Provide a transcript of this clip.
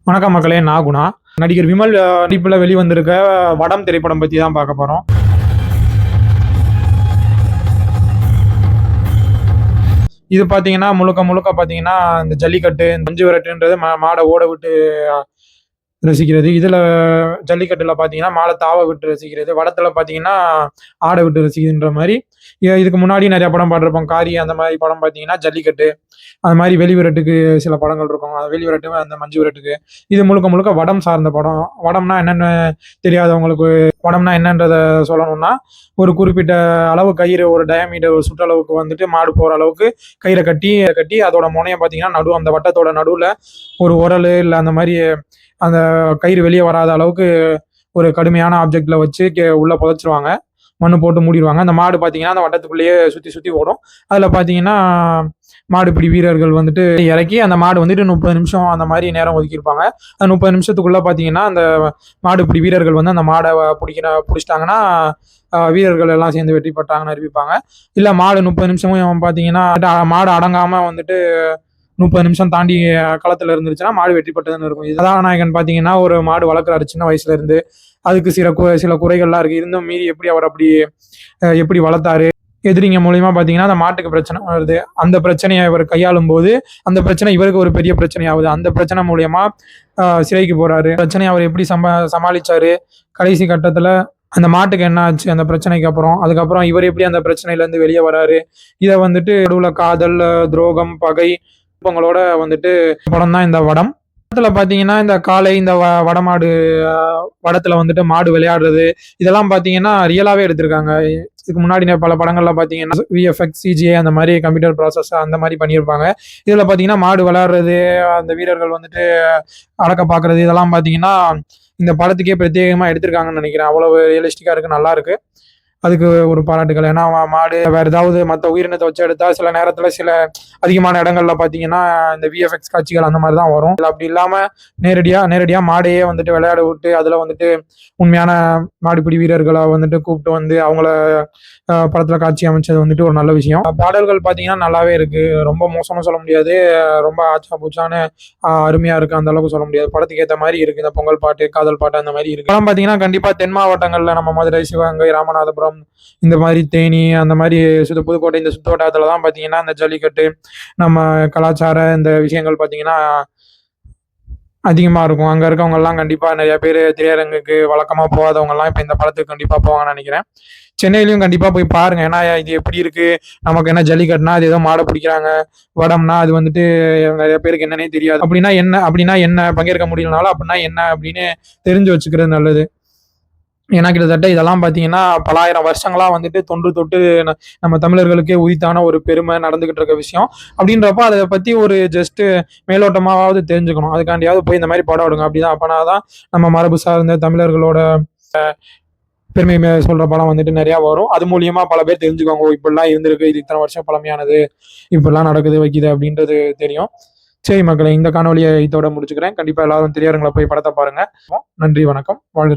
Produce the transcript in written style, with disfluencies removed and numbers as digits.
வணக்கம் மக்களே, நான் குணா. நடிகர் விமல் நடிப்பில் வெளிவந்திருக்க வடம் திரைப்படம் பற்றி தான் பார்க்க போகிறோம். இது பார்த்தீங்கன்னா முழுக்க முழுக்க பார்த்தீங்கன்னா இந்த ஜல்லிக்கட்டு, மஞ்சு விரட்டுன்றது மாடை ஓட விட்டு ரசிக்கிறது. இதில் ஜல்லிக்கட்டில் பார்த்தீங்கன்னா மாடை தாவ விட்டு ரசிக்கிறது. வடத்தில் பார்த்தீங்கன்னா ஆடை விட்டு ரசிக்கிறதுன்ற மாதிரி. இதுக்கு முன்னாடி நிறையா படம் பார்த்துருப்போம். காரி அந்த மாதிரி படம் பார்த்தீங்கன்னா ஜல்லிக்கட்டு, அது மாதிரி வெளிவிரட்டுக்கு சில படங்கள் இருக்கும். அது வெளிவிரட்டு, அந்த மஞ்சு விரட்டுக்கு. இது முழுக்க முழுக்க வடம் சார்ந்த படம். வடம்னா என்னென்னு தெரியாதவங்களுக்கு வடம்னா என்னன்றதை சொல்லணும்னா, ஒரு குறிப்பிட்ட அளவு கயிறு, ஒரு டயாமீட்டர், ஒரு சுற்றளவுக்கு வந்துட்டு மாடு போகிற அளவுக்கு கயிறை கட்டி கட்டி அதோட முனையை பார்த்தீங்கன்னா அந்த வட்டத்தோட நடுவில் ஒரு உரல் இல்லை அந்த மாதிரி அந்த கயிறு வெளியே வராத அளவுக்கு ஒரு கடுமையான ஆப்ஜெக்டில் வச்சு உள்ளே புதைச்சிருவாங்க. மண்ணு போட்டு மூடிடுவாங்க. அந்த மாடு பார்த்தீங்கன்னா அந்த வட்டத்துக்குள்ளேயே சுற்றி சுற்றி ஓடும். அதில் பார்த்தீங்கன்னா மாடுபிடி வீரர்கள் வந்துட்டு இறக்கி அந்த மாடு வந்துட்டு 30 நிமிஷம் அந்த மாதிரி நேரம் ஒதுக்கியிருப்பாங்க. அந்த 30 நிமிஷத்துக்குள்ளே பார்த்தீங்கன்னா அந்த மாடுபிடி வீரர்கள் வந்து அந்த மாடை பிடிச்சிட்டாங்கன்னா வீரர்கள் எல்லாம் சேர்ந்து வெற்றி பெற்றாங்கன்னு அறிவிப்பாங்க. இல்லை மாடு 30 நிமிஷமும் பார்த்தீங்கன்னா மாடு அடங்காமல் வந்துட்டு 30 நிமிஷம் தாண்டி களத்தில் இருந்துருச்சுன்னா மாடு வெற்றி பெற்றதுன்னு இருக்கும். கதாநாயகன் பார்த்தீங்கன்னா ஒரு மாடு வளர்க்குறாரு சின்ன வயசுல இருந்து. அதுக்கு சில குறைகள்லாம் இருக்குது. இருந்தும் மீறி எப்படி அவர் அப்படி எப்படி வளர்த்தாரு, எதிரிங்க மூலியமா பார்த்தீங்கன்னா அந்த மாட்டுக்கு பிரச்சனை வருது. அந்த பிரச்சனையை இவர் கையாளும் போது அந்த பிரச்சனை இவருக்கு ஒரு பெரிய பிரச்சனை ஆகுது. அந்த பிரச்சனை மூலியமா சிறைக்கு போறாரு. பிரச்சனையை அவர் எப்படி சமாளிச்சாரு, கடைசி கட்டத்தில் அந்த மாட்டுக்கு என்ன ஆச்சு அந்த பிரச்சனைக்கு அப்புறம், அதுக்கப்புறம் இவர் எப்படி அந்த பிரச்சனையிலேருந்து வெளியே வராரு. இதை வந்துட்டு நடுவில் காதல், துரோகம், பகை குடும்பங்களோட வந்துட்டு படம் தான் இந்த வடம். படத்துல பார்த்தீங்கன்னா இந்த காளை, இந்த வடமாடு, வடத்துல வந்துட்டு மாடு விளையாடுறது, இதெல்லாம் பார்த்தீங்கன்னா ரியலாகவே எடுத்திருக்காங்க. இதுக்கு முன்னாடி பல படங்கள்ல பார்த்தீங்கன்னா விஎஃப்எக்ஸ், சிஜிஐ அந்த மாதிரி கம்ப்யூட்டர் ப்ராசஸ் அந்த மாதிரி பண்ணியிருப்பாங்க. இதில் பார்த்தீங்கன்னா மாடு விளையாடுறது, அந்த வீரர்கள் வந்துட்டு அடக்க பார்க்கறது, இதெல்லாம் பார்த்தீங்கன்னா இந்த படத்துக்கே பிரத்யேகமாக எடுத்திருக்காங்கன்னு நினைக்கிறேன். அவ்வளவு ரியலிஸ்டிக்காக இருக்குது, நல்லா இருக்கு. அதுக்கு ஒரு பாராட்டுகள். ஏன்னா மாடு வேறு ஏதாவது மற்ற உயிரினத்தை வச்சு எடுத்தால் சில நேரத்தில் சில அதிகமான இடங்கள்ல பார்த்தீங்கன்னா இந்த விஎஃப்எக்ஸ் காட்சிகள் அந்த மாதிரி தான் வரும். அப்படி இல்லாமல் நேரடியாக மாடையே வந்துட்டு விளையாட விட்டு அதில் வந்துட்டு உண்மையான மாடுபிடி வீரர்களை வந்துட்டு கூப்பிட்டு வந்து அவங்கள படத்தில் காட்சி அமைச்சது வந்துட்டு ஒரு நல்ல விஷயம். பாடல்கள் பார்த்தீங்கன்னா நல்லாவே இருக்கு. ரொம்ப மோசமாக சொல்ல முடியாது, ரொம்ப ஆச்சா பூச்சான அருமையாக இருக்குது அந்த அளவுக்கு சொல்ல முடியாது. படத்துக்கு ஏற்ற மாதிரி இருக்குது. இந்த பொங்கல் பாட்டு, காதல் பாட்டு அந்த மாதிரி இருக்குது. படம் பார்த்தீங்கன்னா கண்டிப்பாக தென் மாவட்டங்களில் நம்ம மதுரை, சிவகங்கை, ராமநாதபுரம், இந்த மாதிரி தேனி, அந்த மாதிரி புதுக்கோட்டை, இந்த சுற்றுவட்டாரத்தில் தான் பார்த்தீங்கன்னா இந்த ஜல்லிக்கட்டு, நம்ம கலாச்சார இந்த விஷயங்கள் பார்த்தீங்கன்னா அதிகமாக இருக்கும். அங்கே இருக்கவங்கெல்லாம் கண்டிப்பாக நிறைய பேர் திரையரங்குக்கு வழக்கமாக போகாதவங்கெல்லாம் இப்போ இந்த படத்துக்கு கண்டிப்பாக போவாங்கன்னு நினைக்கிறேன். சென்னையிலையும் கண்டிப்பாக போய் பாருங்க. ஏன்னா இது எப்படி இருக்கு, நமக்கு என்ன ஜல்லிக்கட்டுனா அது ஏதோ மாடை பிடிக்கிறாங்க, வடம்னா அது வந்துட்டு நிறைய பேருக்கு என்னன்னே தெரியாது. அப்படின்னா என்ன பங்கேற்க முடியலனாலும் அப்படின்னா என்ன அப்படின்னு தெரிஞ்சு வச்சுக்கிறது நல்லது. ஏன்னா கிட்டத்தட்ட இதெல்லாம் பார்த்தீங்கன்னா பலாயிரம் வருஷங்களாக வந்துட்டு தொன்று தொட்டு நம்ம தமிழர்களுக்கே உரித்தான ஒரு பெருமை நடந்துகிட்டு இருக்க விஷயம். அப்படின்றப்ப அதை பற்றி ஒரு ஜஸ்ட் மேலோட்டமாவது தெரிஞ்சுக்கணும். அதுக்காண்டியாவது போய் இந்த மாதிரி படம் எடுங்க. அப்படிதான் அப்பனாதான் நம்ம மரபு சார்ந்த தமிழர்களோட பெருமை சொல்ற படம் வந்துட்டு நிறையா வரும். அது மூலியமா பல பேர் தெரிஞ்சுக்கோங்க, இப்படிலாம் இருந்திருக்கு, இது இத்தனை வருஷம் பழமையானது, இப்படிலாம் நடக்குது வைக்குது அப்படின்றது தெரியும். சரி மக்களை, இந்த காணொலியை இதோட முடிச்சுக்கிறேன். கண்டிப்பா எல்லாரும் திரையரங்களை போய் படத்தை பாருங்க. நன்றி, வணக்கம், வாழ்க.